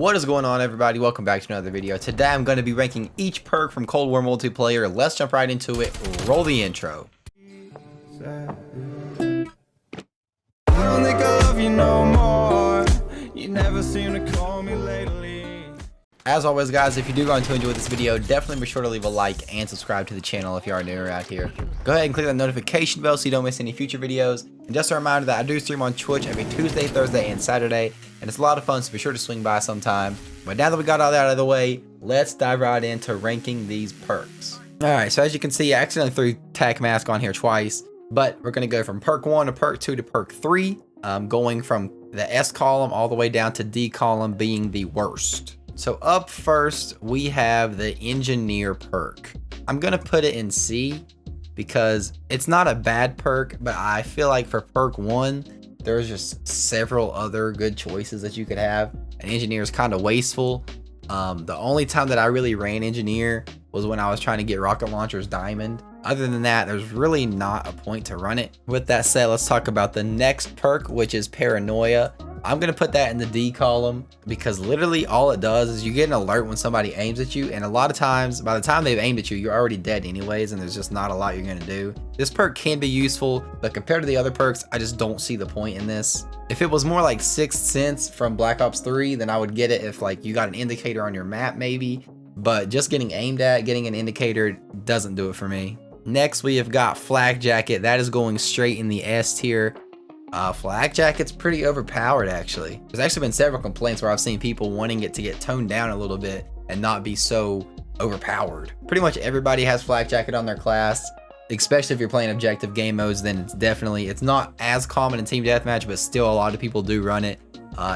What is going on, everybody? Welcome back to another video. Today I'm going to be ranking each perk from Cold War Multiplayer. Let's jump right into it. Roll the intro. I don't think I love you no more. You never seem to call me lately. As always, guys, if you do going to enjoy this video, definitely be sure to leave a like and subscribe to the channel if you are new around here. Go ahead and click that notification bell so you don't miss any future videos. And just a reminder that I do stream on Twitch every Tuesday, Thursday, and Saturday, and it's a lot of fun, so be sure to swing by sometime. But now that we got all that out of the way, let's dive right into ranking these perks. Alright, so as you can see, I accidentally threw Tac Mask on here twice, but we're going to go from perk 1 to perk 2 to perk 3, going from the S column all the way down to D column being the worst. So up first, we have the Engineer perk. I'm going to put it in C because it's not a bad perk, but I feel like for perk 1, there's just several other good choices that you could have. And Engineer is kind of wasteful. The only time that I really ran Engineer was when I was trying to get rocket launchers diamond. Other than that, there's really not a point to run it. With that said, let's talk about the next perk, which is Paranoia. I'm going to put that in the D column because literally all it does is you get an alert when somebody aims at you, and a lot of times by the time they've aimed at you, you're already dead anyways, and there's just not a lot you're going to do. This perk can be useful, but compared to the other perks, I just don't see the point in this. If it was more like Sixth Sense from Black Ops 3, then I would get it if like you got an indicator on your map maybe, but just getting aimed at, getting an indicator doesn't do it for me. Next, we have got Flak Jacket. That is going straight in the S tier. Flak Jacket's pretty overpowered, actually. There's actually been several complaints where I've seen people wanting it to get toned down a little bit and not be so overpowered. Pretty much everybody has Flak Jacket on their class, especially if you're playing objective game modes. Then it's not as common in team deathmatch, but still a lot of people do run it.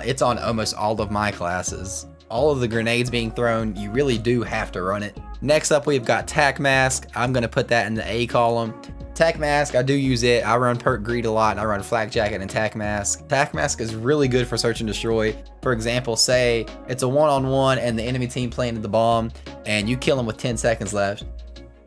It's on almost all of my classes. All of the grenades being thrown, you really do have to run it. Next up, we've got Tac Mask. I'm going to put that in the A column. Tac Mask, I do use it. I run Perk Greed a lot, and I run Flak Jacket and Tac Mask. Tac Mask is really good for search and destroy. For example, say it's a one-on-one and the enemy team planted the bomb, and you kill them with 10 seconds left.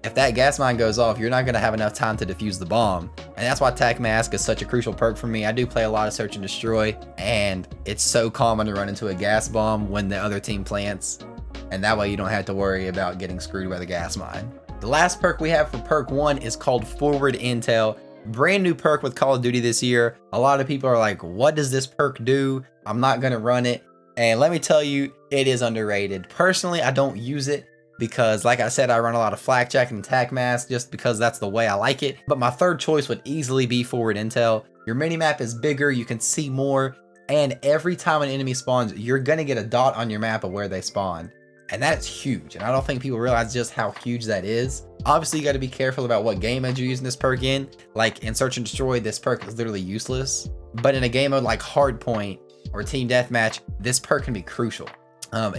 If that gas mine goes off, you're not going to have enough time to defuse the bomb. And that's why Tac Mask is such a crucial perk for me. I do play a lot of search and destroy, and it's so common to run into a gas bomb when the other team plants. And that way you don't have to worry about getting screwed by the gas mine. The last perk we have for perk 1 is called Forward Intel. Brand new perk with Call of Duty this year. A lot of people are like, what does this perk do? I'm not going to run it. And let me tell you, it is underrated. Personally, I don't use it because, like I said, I run a lot of Flak Jacket and Tac Mask just because that's the way I like it. But my third choice would easily be Forward Intel. Your minimap is bigger, you can see more, and every time an enemy spawns, you're going to get a dot on your map of where they spawn. And that's huge, and I don't think people realize just how huge that is. Obviously, you got to be careful about what game mode you're using this perk in. Like in Search and Destroy, this perk is literally useless. But in a game mode like Hardpoint or Team Deathmatch, this perk can be crucial.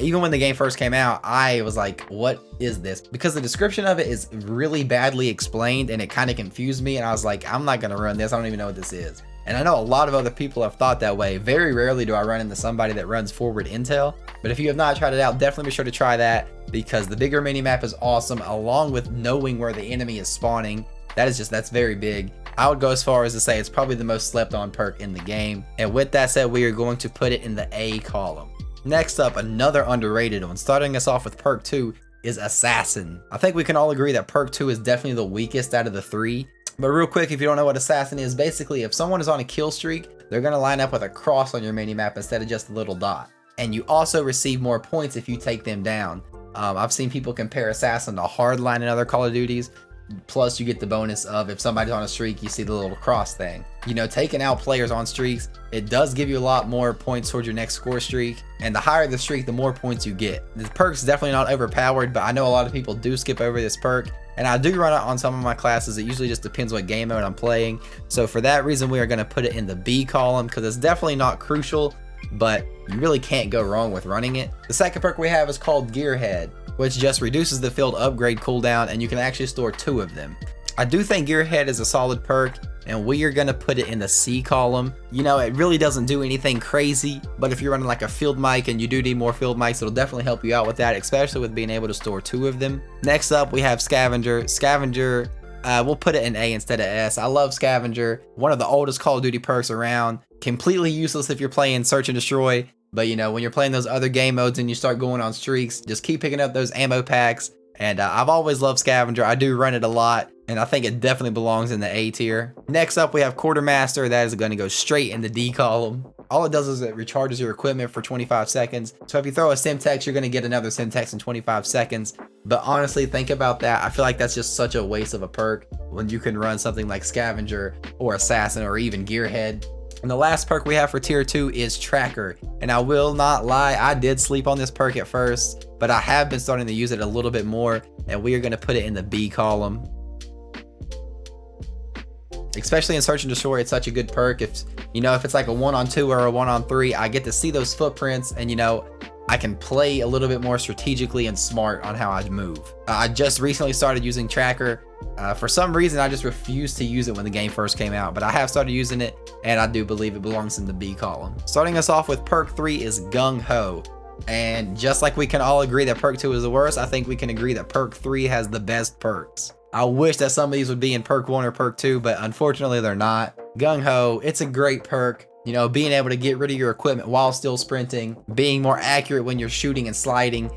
Even when the game first came out, I was like, what is this? Because the description of it is really badly explained, and it kind of confused me, and I was like, I'm not going to run this. I don't even know what this is. And I know a lot of other people have thought that way. Very rarely do I run into somebody that runs Forward Intel. But if you have not tried it out, definitely be sure to try that because the bigger minimap is awesome, along with knowing where the enemy is spawning. That's very big. I would go as far as to say it's probably the most slept on perk in the game. And with that said, we are going to put it in the A column. Next up, another underrated one. Starting us off with perk 2 is Assassin. I think we can all agree that perk 2 is definitely the weakest out of the 3. But real quick, if you don't know what Assassin is, basically if someone is on a kill streak, they're going to line up with a cross on your minimap instead of just a little dot. And you also receive more points if you take them down. I've seen people compare Assassin to Hardline in other Call of Duties. Plus, you get the bonus of if somebody's on a streak, you see the little cross thing. You know, taking out players on streaks, it does give you a lot more points towards your next score streak. And the higher the streak, the more points you get. This perk's definitely not overpowered, but I know a lot of people do skip over this perk. And I do run it on some of my classes. It usually just depends what game mode I'm playing. So for that reason, we are going to put it in the B column because it's definitely not crucial, but you really can't go wrong with running it. The second perk we have is called Gearhead, which just reduces the field upgrade cooldown, and you can actually store 2 of them. I do think Gearhead is a solid perk, and we are going to put it in the C column. You know, it really doesn't do anything crazy, but if you're running like a field mic and you do need more field mics, it'll definitely help you out with that, especially with being able to store 2 of them. Next up, we have Scavenger. Scavenger, we'll put it in A instead of S. I love Scavenger, one of the oldest Call of Duty perks around. Completely useless if you're playing Search and Destroy, But you know, when you're playing those other game modes and you start going on streaks, just keep picking up those ammo packs. And I've always loved Scavenger. I do run it a lot, and I think it definitely belongs in the A tier. Next up, we have Quartermaster. That is going to go straight in the D column. All it does is it recharges your equipment for 25 seconds. So if you throw a Simtex, you're going to get another Simtex in 25 seconds. But honestly, think about that. I feel like that's just such a waste of a perk when you can run something like Scavenger or Assassin or even Gearhead. And the last perk we have for tier 2 is Tracker. And I will not lie, I did sleep on this perk at first, but I have been starting to use it a little bit more, and we are going to put it in the B column. Especially in Search and Destroy, it's such a good perk. If it's like a 1-on-2 or a 1-on-3, I get to see those footprints, and I can play a little bit more strategically and smart on how I move. I just recently started using Tracker. For some reason, I just refused to use it when the game first came out, but I have started using it, and I do believe it belongs in the B column. Starting us off with perk 3 is Gung Ho. And just like we can all agree that perk 2 is the worst, I think we can agree that perk 3 has the best perks. I wish that some of these would be in perk 1 or perk 2, but unfortunately they're not. Gung Ho, it's a great perk. Being able to get rid of your equipment while still sprinting, being more accurate when you're shooting and sliding.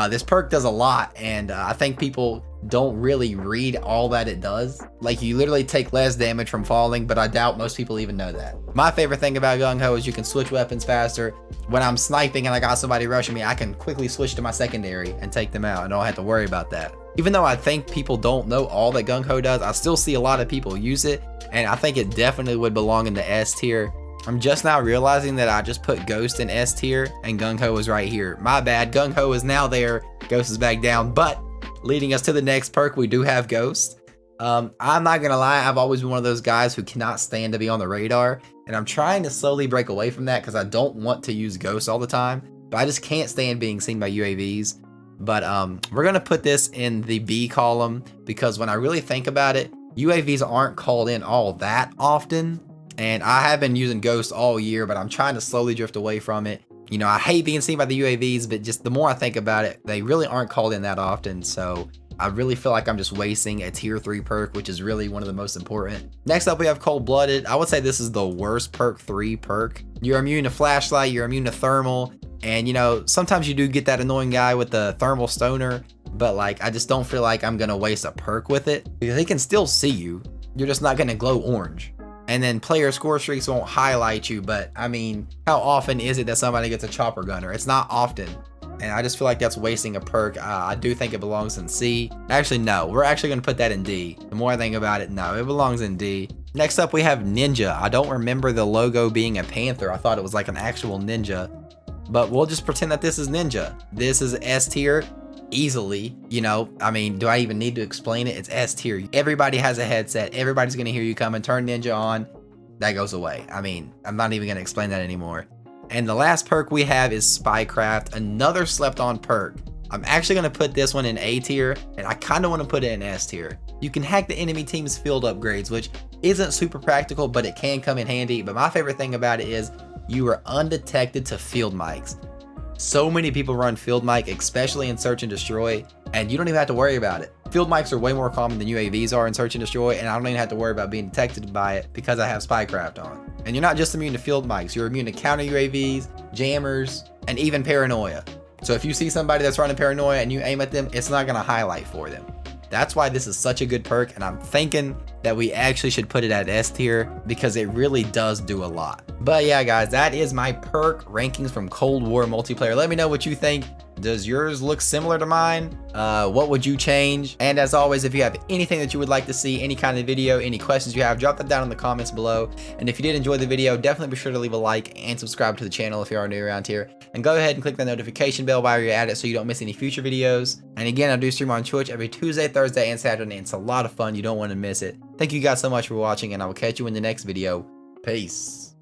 This perk does a lot, and I think people don't really read all that it does. Like, you literally take less damage from falling, but I doubt most people even know that. My favorite thing about Gung Ho is you can switch weapons faster. When I'm sniping and I got somebody rushing me, I can quickly switch to my secondary and take them out, and I don't have to worry about that. Even though I think people don't know all that Gung Ho does, I still see a lot of people use it, and I think it definitely would belong in the S tier. I'm just now realizing that I just put Ghost in S tier and Gung Ho is right here. My bad. Gung Ho is now there. Ghost is back down. But leading us to the next perk, we do have Ghost. I'm not gonna lie, I've always been one of those guys who cannot stand to be on the radar, and I'm trying to slowly break away from that because I don't want to use Ghost all the time. But I just can't stand being seen by UAVs. But we're gonna put this in the B column because when I really think about it, UAVs aren't called in all that often. And I have been using Ghost all year, but I'm trying to slowly drift away from it. I hate being seen by the UAVs, but just the more I think about it, they really aren't called in that often. So I really feel like I'm just wasting a tier 3 perk, which is really one of the most important. Next up, we have Cold Blooded. I would say this is the worst perk 3 perk. You're immune to flashlight, you're immune to thermal. And sometimes you do get that annoying guy with the thermal stoner, but like, I just don't feel like I'm gonna waste a perk with it. They can still see you. You're just not gonna glow orange. And then player score streaks won't highlight you, but I mean, how often is it that somebody gets a chopper gunner? It's not often. And I just feel like that's wasting a perk. I do think it belongs in C. Actually, no, we're actually gonna put that in D. The more I think about it, no, it belongs in D. Next up, we have Ninja. I don't remember the logo being a panther. I thought it was like an actual ninja, but we'll just pretend that this is Ninja. This is S tier. Easily, I mean, do I even need to explain it? It's S tier. Everybody has a headset. Everybody's gonna hear you come and turn Ninja on. That goes away. I mean, I'm not even gonna explain that anymore. And the last perk we have is Spycraft, another slept on perk. I'm actually gonna put this one in A tier, and I kind of want to put it in S tier. You can hack the enemy team's field upgrades, which isn't super practical, but it can come in handy. But my favorite thing about it is you are undetected to field mics. So many people run field mic, especially in Search and Destroy, and you don't even have to worry about it. Field mics are way more common than UAVs are in Search and Destroy, and I don't even have to worry about being detected by it because I have Spycraft on. And you're not just immune to field mics, you're immune to counter UAVs, jammers, and even paranoia. So if you see somebody that's running paranoia and you aim at them, it's not gonna highlight for them. That's why this is such a good perk, and I'm thinking that we actually should put it at S tier because it really does do a lot. But yeah, guys, that is my perk rankings from Cold War Multiplayer. Let me know what you think. Does yours look similar to mine? What would you change? And as always, if you have anything that you would like to see, any kind of video, any questions you have, drop that down in the comments below. And if you did enjoy the video, definitely be sure to leave a like and subscribe to the channel if you are new around here. And go ahead and click the notification bell while you're at it so you don't miss any future videos. And again, I do stream on Twitch every Tuesday, Thursday, and Saturday, and it's a lot of fun. You don't want to miss it. Thank you guys so much for watching, and I will catch you in the next video. Peace.